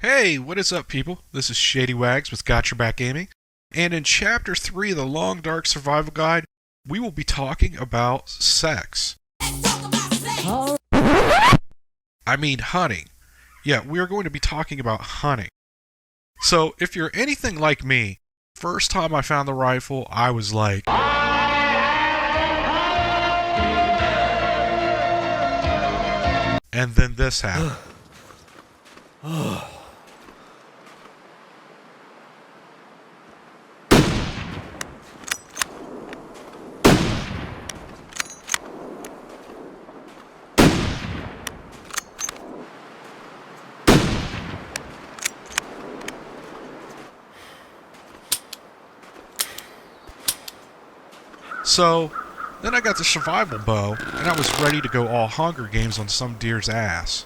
Hey, what is up, people? This is Shady Wags with Got Your Back Gaming, and in Chapter 3 of the Long Dark Survival Guide, we will be talking about sex. I mean hunting. Yeah, we are going to be talking about hunting. So, if you're anything like me, first time I found the rifle, I was like... And then this happened. So, then I got the survival bow, and I was ready to go all Hunger Games on some deer's ass.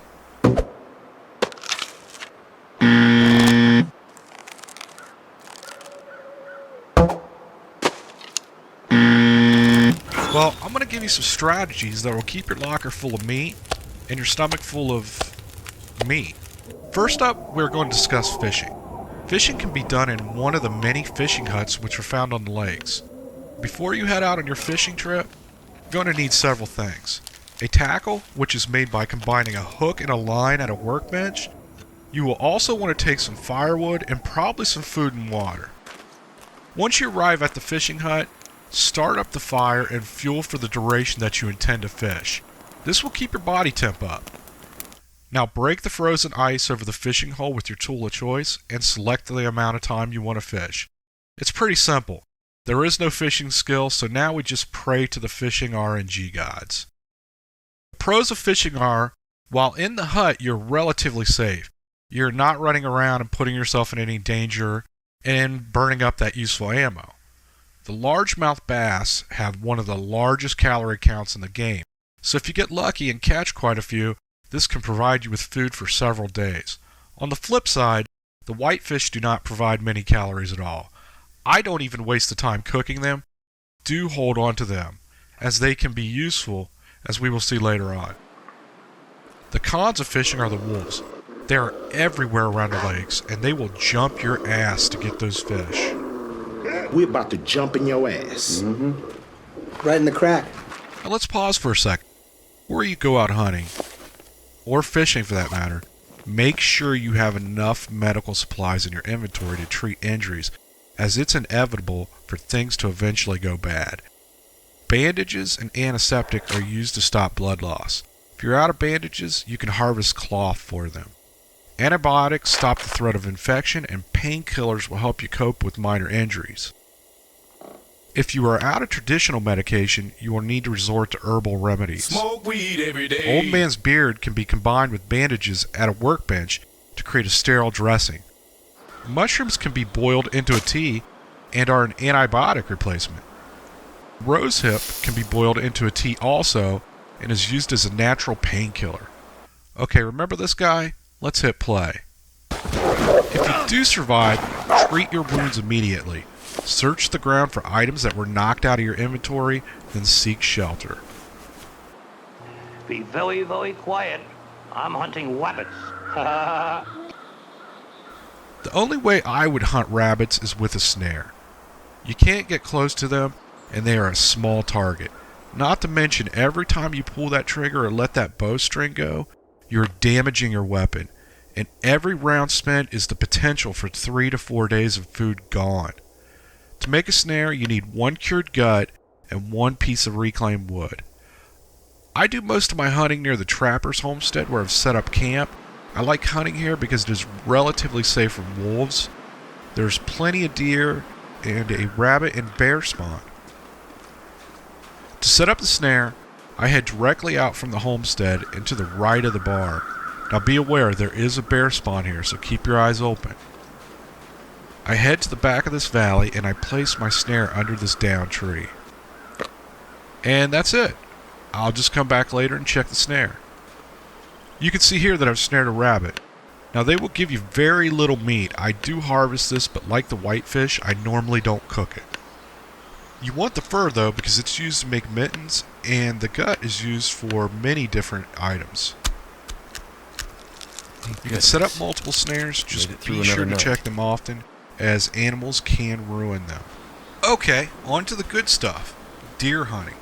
Well, I'm going to give you some strategies that will keep your locker full of meat and your stomach full of meat. First up, we're going to discuss fishing. Fishing can be done in one of the many fishing huts which are found on the lakes. Before you head out on your fishing trip, you're going to need several things. A tackle, which is made by combining a hook and a line at a workbench. You will also want to take some firewood and probably some food and water. Once you arrive at the fishing hut, start up the fire and fuel for the duration that you intend to fish. This will keep your body temp up. Now break the frozen ice over the fishing hole with your tool of choice and select the amount of time you want to fish. It's pretty simple. There is no fishing skill, so now we just pray to the fishing RNG gods. The pros of fishing are, while in the hut you're relatively safe. You're not running around and putting yourself in any danger and burning up that useful ammo. The largemouth bass have one of the largest calorie counts in the game, so if you get lucky and catch quite a few, this can provide you with food for several days. On the flip side, the whitefish do not provide many calories at all. I don't even waste the time cooking them. Do hold on to them, as they can be useful, as we will see later on. The cons of fishing are the wolves. They are everywhere around the lakes, and they will jump your ass to get those fish. We're about to jump in your ass. Right in the crack. Now let's pause for a second. Before you go out hunting, or fishing for that matter, make sure you have enough medical supplies in your inventory to treat injuries, as it's inevitable for things to eventually go bad. Bandages and antiseptic are used to stop blood loss. If you're out of bandages, you can harvest cloth for them. Antibiotics stop the threat of infection, and painkillers will help you cope with minor injuries. If you are out of traditional medication, you will need to resort to herbal remedies. Smoke weed every day. Old man's beard can be combined with bandages at a workbench to create a sterile dressing. Mushrooms can be boiled into a tea and are an antibiotic replacement. Rosehip can be boiled into a tea also and is used as a natural painkiller. Okay, remember this guy? Let's hit play. If you do survive, treat your wounds immediately. Search the ground for items that were knocked out of your inventory, then seek shelter. Be very, very quiet. I'm hunting rabbits. The only way I would hunt rabbits is with a snare. You can't get close to them, and they are a small target. Not to mention, every time you pull that trigger or let that bowstring go, you're damaging your weapon, and every round spent is the potential for 3 to 4 days of food gone. To make a snare, you need 1 cured gut and 1 piece of reclaimed wood. I do most of my hunting near the trapper's homestead where I've set up camp. I like hunting here because it is relatively safe from wolves. There's plenty of deer and a rabbit and bear spawn. To set up the snare, I head directly out from the homestead and to the right of the barn. Now be aware, there is a bear spawn here, so keep your eyes open. I head to the back of this valley and I place my snare under this down tree. And that's it. I'll just come back later and check the snare. You can see here that I've snared a rabbit. Now they will give you very little meat. I do harvest this, but like the whitefish, I normally don't cook it. You want the fur though because it's used to make mittens, and the gut is used for many different items. You can set up multiple snares, just be sure to check them often, as animals can ruin them. Okay, on to the good stuff. Deer hunting.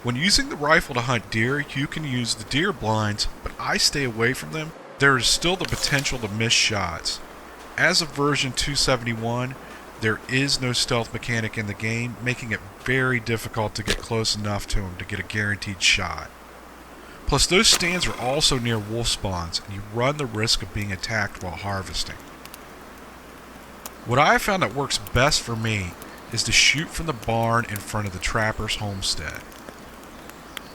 When using the rifle to hunt deer, you can use the deer blinds, but I stay away from them. There is still the potential to miss shots. As of version 271, there is no stealth mechanic in the game, making it very difficult to get close enough to him to get a guaranteed shot. Plus, those stands are also near wolf spawns, and you run the risk of being attacked while harvesting. What I have found that works best for me is to shoot from the barn in front of the trapper's homestead.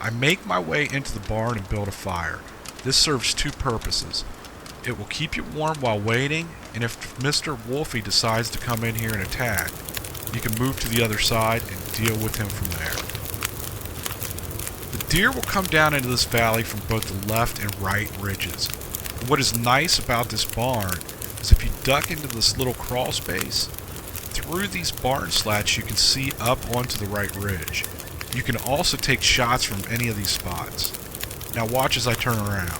I make my way into the barn and build a fire. This serves two purposes. It will keep you warm while waiting, and if Mr. Wolfie decides to come in here and attack, you can move to the other side and deal with him from there. The deer will come down into this valley from both the left and right ridges. And what is nice about this barn is if you duck into this little crawl space, through these barn slats you can see up onto the right ridge. You can also take shots from any of these spots. Now watch as I turn around.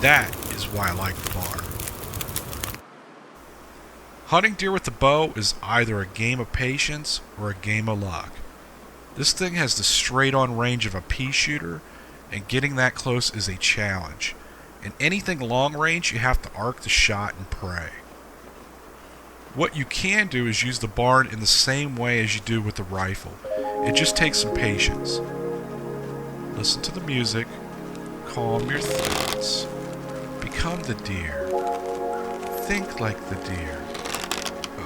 That is why I like the barn. Hunting deer with the bow is either a game of patience or a game of luck. This thing has the straight-on range of a pea shooter, and getting that close is a challenge. In anything long range, you have to arc the shot and pray. What you can do is use the barn in the same way as you do with the rifle. It just takes some patience. Listen to the music, calm your thoughts, become the deer, think like the deer.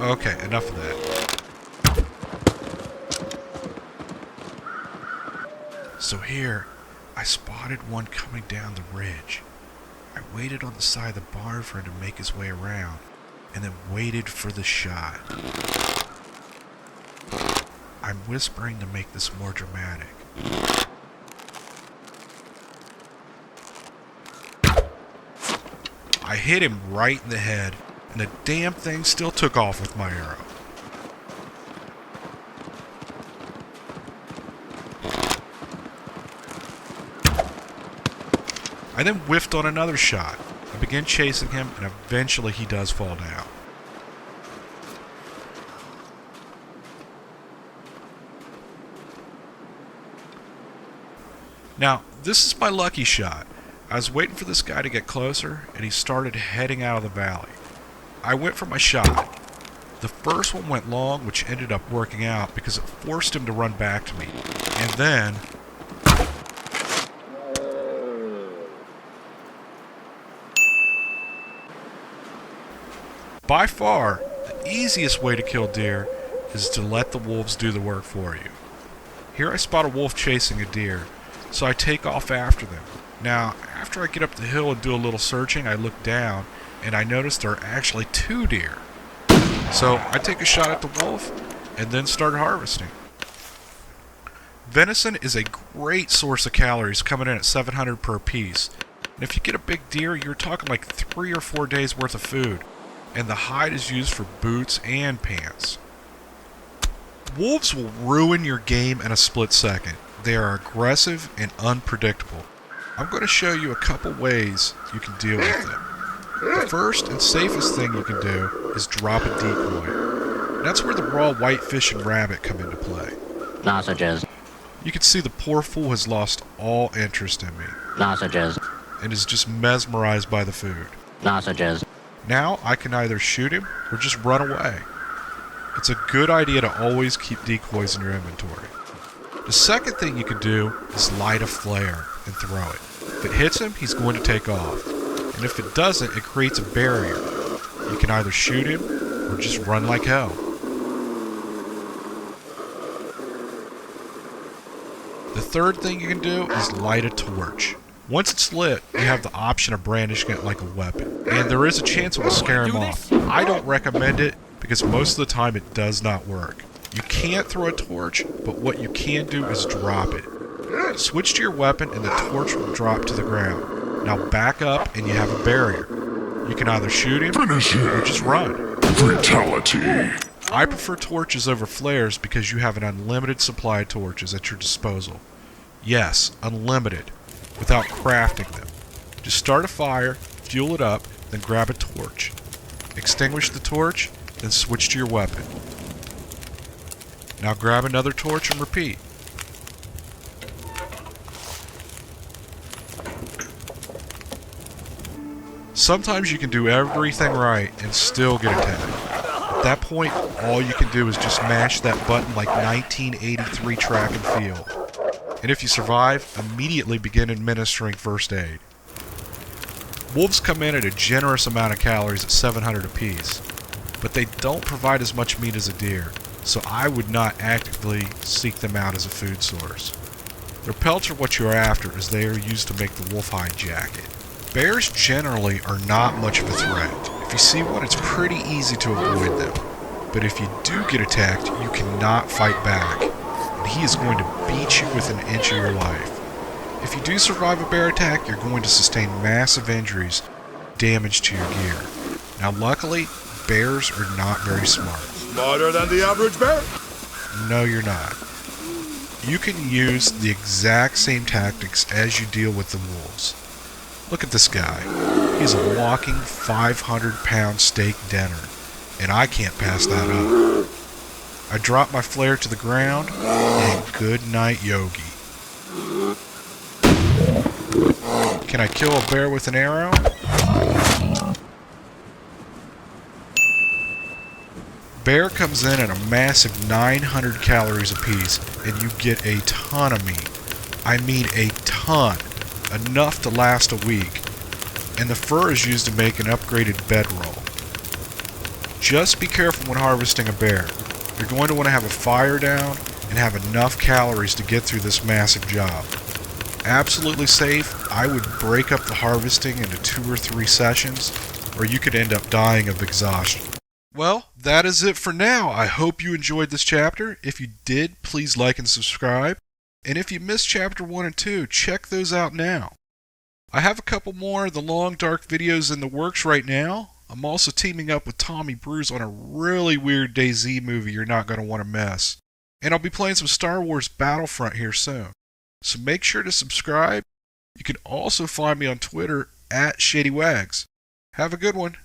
Okay, enough of that. So here, I spotted one coming down the ridge. I waited on the side of the barn for him to make his way around, and then waited for the shot. I'm whispering to make this more dramatic. I hit him right in the head, and the damn thing still took off with my arrow. I then whiffed on another shot. I began chasing him, and eventually he does fall down. Now, this is my lucky shot. I was waiting for this guy to get closer, and he started heading out of the valley. I went for my shot. The first one went long, which ended up working out because it forced him to run back to me. And then by far, the easiest way to kill deer is to let the wolves do the work for you. Here I spot a wolf chasing a deer, so I take off after them. Now, after I get up the hill and do a little searching, I look down, and I notice there are actually two deer. So I take a shot at the wolf, and then start harvesting. Venison is a great source of calories, coming in at 700 per piece. And if you get a big deer, you're talking like 3 or 4 days worth of food. And the hide is used for boots and pants. Wolves will ruin your game in a split second. They are aggressive and unpredictable. I'm going to show you a couple ways you can deal with them. The first and safest thing you can do is drop a decoy. That's where the raw whitefish and rabbit come into play. Sausages. You can see the poor fool has lost all interest in me. Sausages. And is just mesmerized by the food. Sausages. Now I can either shoot him or just run away. It's a good idea to always keep decoys in your inventory. The second thing you can do is light a flare and throw it. If it hits him, he's going to take off. And if it doesn't, it creates a barrier. You can either shoot him or just run like hell. The third thing you can do is light a torch. Once it's lit, you have the option of brandishing it like a weapon, and there is a chance it will scare him off. I don't recommend it because most of the time it does not work. You can't throw a torch, but what you can do is drop it. Switch to your weapon and the torch will drop to the ground. Now back up and you have a barrier. You can either shoot him or just run. Fatality. I prefer torches over flares because you have an unlimited supply of torches at your disposal. Yes, unlimited, without crafting them. Just start a fire, fuel it up, then grab a torch. Extinguish the torch, then switch to your weapon. Now grab another torch and repeat. Sometimes you can do everything right and still get attacked. At that point, all you can do is just mash that button like 1983 track and field. And if you survive, immediately begin administering first aid. Wolves come in at a generous amount of calories at 700 apiece, but they don't provide as much meat as a deer, so I would not actively seek them out as a food source. Their pelts are what you are after, as they are used to make the wolf hide jacket. Bears generally are not much of a threat. If you see one, it's pretty easy to avoid them. But if you do get attacked, you cannot fight back, and he is going to beat you within an inch of your life. If you do survive a bear attack, you're going to sustain massive injuries, damage to your gear. Now luckily, bears are not very smart. Smarter than the average bear? No, you're not. You can use the exact same tactics as you deal with the wolves. Look at this guy. He's a walking 500-pound steak dinner, and I can't pass that up. I drop my flare to the ground, and good night, Yogi. Can I kill a bear with an arrow? Bear comes in at a massive 900 calories apiece, and you get a ton of meat. I mean a ton. Enough to last a week, and the fur is used to make an upgraded bedroll. Just be careful when harvesting a bear. You're going to want to have a fire down and have enough calories to get through this massive job. Absolutely safe, I would break up the harvesting into 2 or 3 sessions, or you could end up dying of exhaustion. Well, that is it for now. I hope you enjoyed this chapter. If you did, please like and subscribe. And if you missed chapter 1 and 2, check those out now. I have a couple more of the long dark videos in the works right now. I'm also teaming up with Tommy Bruce on a really weird DayZ movie you're not going to want to miss. And I'll be playing some Star Wars Battlefront here soon. So make sure to subscribe. You can also find me on Twitter at ShadyWags. Have a good one.